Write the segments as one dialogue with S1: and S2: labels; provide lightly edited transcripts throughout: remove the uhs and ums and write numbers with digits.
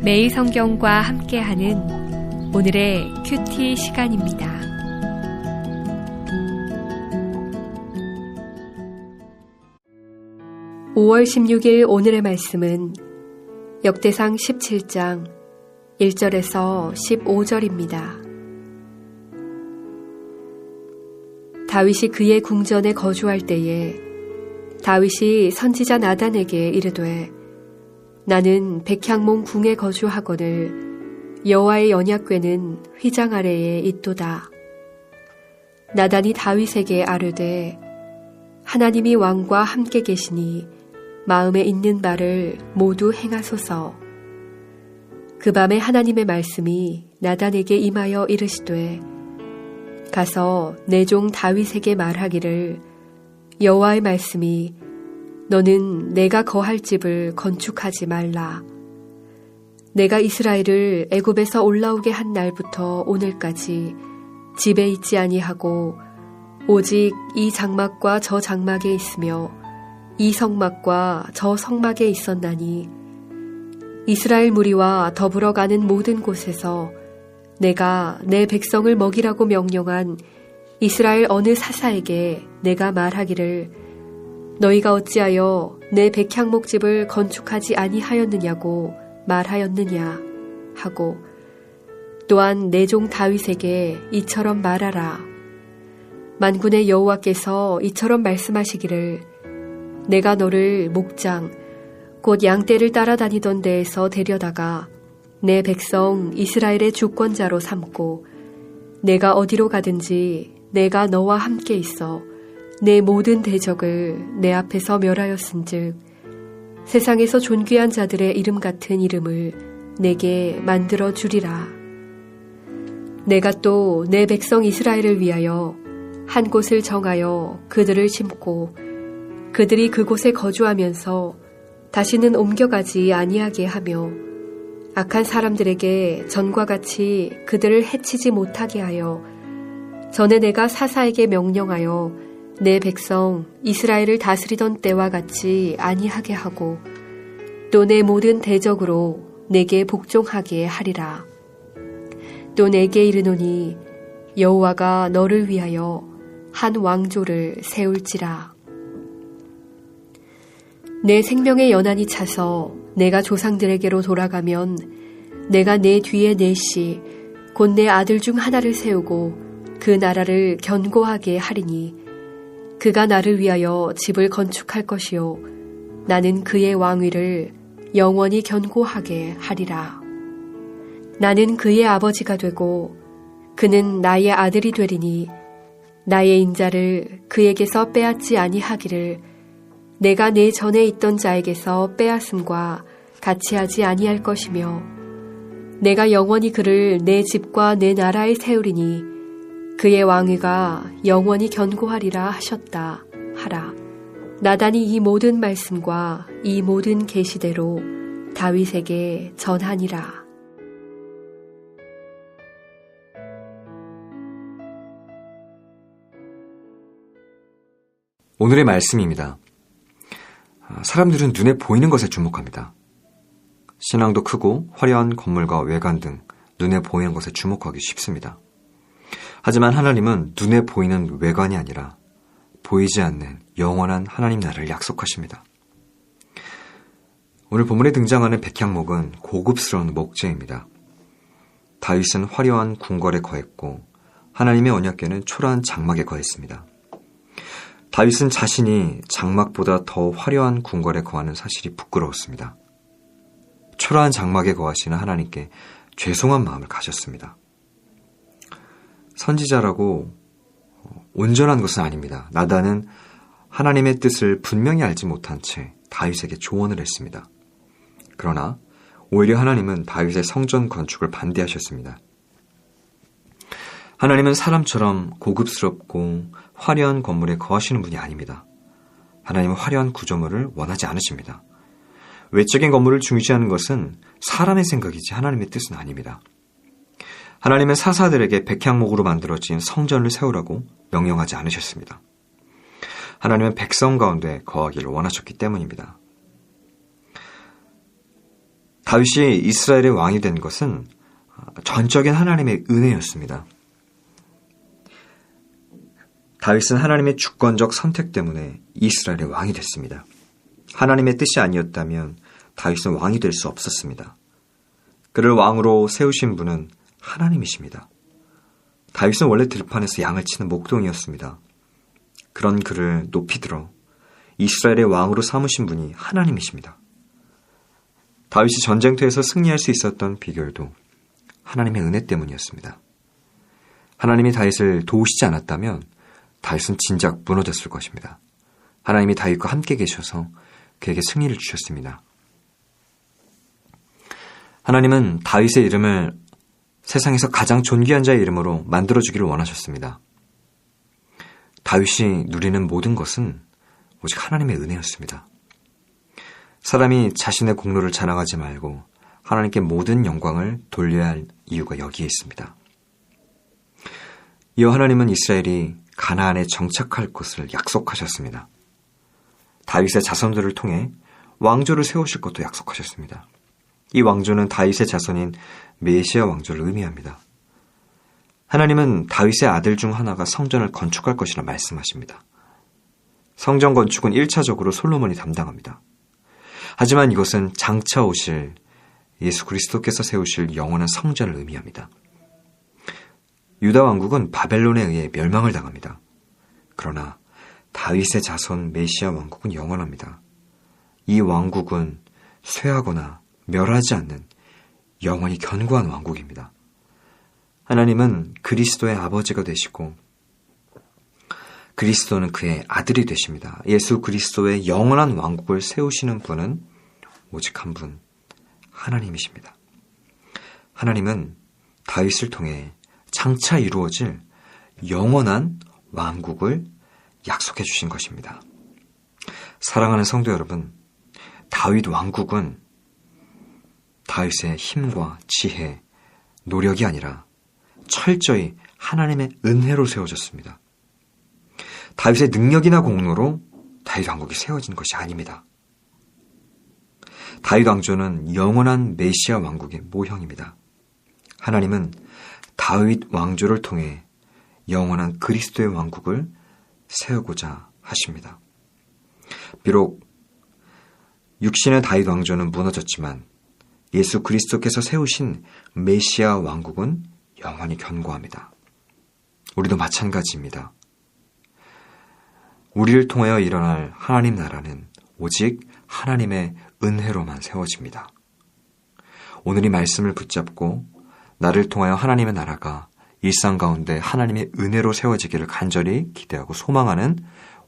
S1: 매일 성경과 함께하는 오늘의 큐티 시간입니다. (5월 16일) 오늘의 말씀은 역대상 17장 1절에서 15절입니다. 다윗이 그의 궁전에 거주할 때에 다윗이 선지자 나단에게 이르되 나는 백향몬 궁에 거주하거늘 여호와의 언약궤는 휘장 아래에 있도다. 나단이 다윗에게 아뢰되 하나님이 왕과 함께 계시니 마음에 있는 바를 모두 행하소서. 그 밤에 하나님의 말씀이 나단에게 임하여 이르시되 가서 내 종 다윗에게 말하기를 여호와의 말씀이 너는 내가 거할 집을 건축하지 말라. 내가 이스라엘을 애굽에서 올라오게 한 날부터 오늘까지 집에 있지 아니하고 오직 이 장막과 저 장막에 있으며 이 성막과 저 성막에 있었나니 이스라엘 무리와 더불어 가는 모든 곳에서 내가 내 백성을 먹이라고 명령한 이스라엘 어느 사사에게 내가 말하기를 너희가 어찌하여 내 백향목집을 건축하지 아니하였느냐고 말하였느냐 하고 또한 내 종 다윗에게 이처럼 말하라. 만군의 여호와께서 이처럼 말씀하시기를 내가 너를 목장 곧 양떼를 따라다니던 데에서 데려다가 내 백성 이스라엘의 주권자로 삼고 내가 어디로 가든지 내가 너와 함께 있어 내 모든 대적을 내 앞에서 멸하였은즉 세상에서 존귀한 자들의 이름 같은 이름을 내게 만들어 주리라. 내가 또 내 백성 이스라엘을 위하여 한 곳을 정하여 그들을 심고 그들이 그곳에 거주하면서 다시는 옮겨가지 아니하게 하며 악한 사람들에게 전과 같이 그들을 해치지 못하게 하여 전에 내가 사사에게 명령하여 내 백성 이스라엘을 다스리던 때와 같이 아니하게 하고 또 내 모든 대적으로 내게 복종하게 하리라. 또 내게 이르노니 여호와가 너를 위하여 한 왕조를 세울지라. 내 생명의 연한이 차서 내가 조상들에게로 돌아가면 내가 내 뒤에 넷이 곧 내 아들 중 하나를 세우고 그 나라를 견고하게 하리니 그가 나를 위하여 집을 건축할 것이요 나는 그의 왕위를 영원히 견고하게 하리라. 나는 그의 아버지가 되고 그는 나의 아들이 되리니 나의 인자를 그에게서 빼앗지 아니하기를 내가 내 전에 있던 자에게서 빼앗음과 같이 하지 아니할 것이며 내가 영원히 그를 내 집과 내 나라에 세우리니 그의 왕위가 영원히 견고하리라 하셨다 하라. 나단이 이 모든 말씀과 이 모든 계시대로 다윗에게 전하니라.
S2: 오늘의 말씀입니다. 사람들은 눈에 보이는 것에 주목합니다. 신앙도 크고 화려한 건물과 외관 등 눈에 보이는 것에 주목하기 쉽습니다. 하지만 하나님은 눈에 보이는 외관이 아니라 보이지 않는 영원한 하나님 나라를 약속하십니다. 오늘 본문에 등장하는 백향목은 고급스러운 목재입니다. 다윗은 화려한 궁궐에 거했고 하나님의 언약궤는 초라한 장막에 거했습니다. 다윗은 자신이 장막보다 더 화려한 궁궐에 거하는 사실이 부끄러웠습니다. 초라한 장막에 거하시는 하나님께 죄송한 마음을 가졌습니다. 선지자라고 온전한 것은 아닙니다. 나단은 하나님의 뜻을 분명히 알지 못한 채 다윗에게 조언을 했습니다. 그러나 오히려 하나님은 다윗의 성전 건축을 반대하셨습니다. 하나님은 사람처럼 고급스럽고 화려한 건물에 거하시는 분이 아닙니다. 하나님은 화려한 구조물을 원하지 않으십니다. 외적인 건물을 중시하는 것은 사람의 생각이지 하나님의 뜻은 아닙니다. 하나님은 사사들에게 백향목으로 만들어진 성전을 세우라고 명령하지 않으셨습니다. 하나님은 백성 가운데 거하기를 원하셨기 때문입니다. 다윗이 이스라엘의 왕이 된 것은 전적인 하나님의 은혜였습니다. 다윗은 하나님의 주권적 선택 때문에 이스라엘의 왕이 됐습니다. 하나님의 뜻이 아니었다면 다윗은 왕이 될 수 없었습니다. 그를 왕으로 세우신 분은 하나님이십니다. 다윗은 원래 들판에서 양을 치는 목동이었습니다. 그런 그를 높이 들어 이스라엘의 왕으로 삼으신 분이 하나님이십니다. 다윗이 전쟁터에서 승리할 수 있었던 비결도 하나님의 은혜 때문이었습니다. 하나님이 다윗을 도우시지 않았다면 다윗은 진작 무너졌을 것입니다. 하나님이 다윗과 함께 계셔서 그에게 승리를 주셨습니다. 하나님은 다윗의 이름을 세상에서 가장 존귀한 자의 이름으로 만들어주기를 원하셨습니다. 다윗이 누리는 모든 것은 오직 하나님의 은혜였습니다. 사람이 자신의 공로를 자랑하지 말고 하나님께 모든 영광을 돌려야 할 이유가 여기에 있습니다. 이어 하나님은 이스라엘이 가나안에 정착할 것을 약속하셨습니다. 다윗의 자손들을 통해 왕조를 세우실 것도 약속하셨습니다. 이 왕조는 다윗의 자손인 메시아 왕조를 의미합니다. 하나님은 다윗의 아들 중 하나가 성전을 건축할 것이라 말씀하십니다. 성전 건축은 1차적으로 솔로몬이 담당합니다. 하지만 이것은 장차 오실 예수 그리스도께서 세우실 영원한 성전을 의미합니다. 유다 왕국은 바벨론에 의해 멸망을 당합니다. 그러나 다윗의 자손 메시아 왕국은 영원합니다. 이 왕국은 쇠하거나 멸하지 않는 영원히 견고한 왕국입니다. 하나님은 그리스도의 아버지가 되시고 그리스도는 그의 아들이 되십니다. 예수 그리스도의 영원한 왕국을 세우시는 분은 오직 한 분, 하나님이십니다. 하나님은 다윗을 통해 장차 이루어질 영원한 왕국을 약속해 주신 것입니다. 사랑하는 성도 여러분, 다윗 왕국은 다윗의 힘과 지혜, 노력이 아니라 철저히 하나님의 은혜로 세워졌습니다. 다윗의 능력이나 공로로 다윗 왕국이 세워진 것이 아닙니다. 다윗 왕조는 영원한 메시아 왕국의 모형입니다. 하나님은 다윗 왕조를 통해 영원한 그리스도의 왕국을 세우고자 하십니다. 비록 육신의 다윗 왕조는 무너졌지만 예수 그리스도께서 세우신 메시아 왕국은 영원히 견고합니다. 우리도 마찬가지입니다. 우리를 통하여 일어날 하나님 나라는 오직 하나님의 은혜로만 세워집니다. 오늘 이 말씀을 붙잡고 나를 통하여 하나님의 나라가 일상 가운데 하나님의 은혜로 세워지기를 간절히 기대하고 소망하는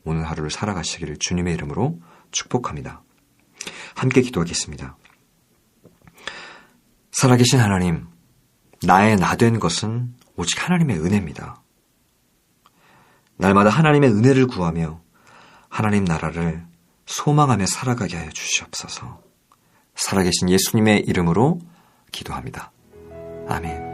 S2: 오늘 하루를 살아가시기를 주님의 이름으로 축복합니다. 함께 기도하겠습니다. 살아계신 하나님, 나의 나 된 것은 오직 하나님의 은혜입니다. 날마다 하나님의 은혜를 구하며 하나님 나라를 소망하며 살아가게 하여 주시옵소서. 살아계신 예수님의 이름으로 기도합니다. 아멘.